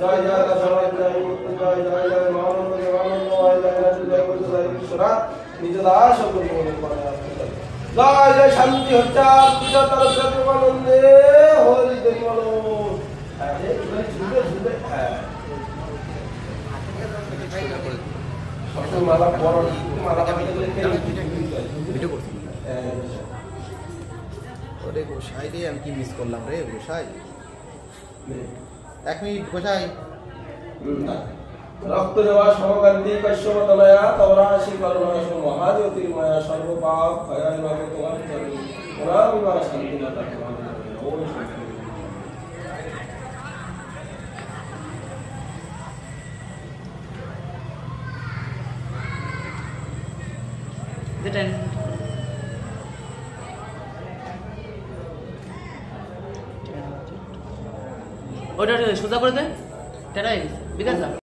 জয় জয় দশরথ জয় মুক্তি জয় জয় জয় মহানন্দ দেবানন্দময় জয় রাজু জয় বৈদ্য জয় বিশ্বনাথ নিজ দাস সকল জয় জয় শান্তি হচ্ছে পূজা তার সত্যমানন্দে হরি দেব বলো। হ্যাঁ ঝুলে ঝুলে হ্যাঁ মালা বড় মালা ভিডিও করছি। ওরে গোসাই রে আমি কি মিস করলাম রে গোসাই। 1 মিনিট গোসাই। রক্ত দেওয়া সমকান্তি কশ্যপতনয়া তবরাশি করুণা মহাজ্যোতির্ময়া সর্বপাপ ভয়ায় নব তোমার চরণে পুরাবিমা শান্তি মাতা ওম শান্তি। ওটা সোজা করে দেন, টেরা বিকাশ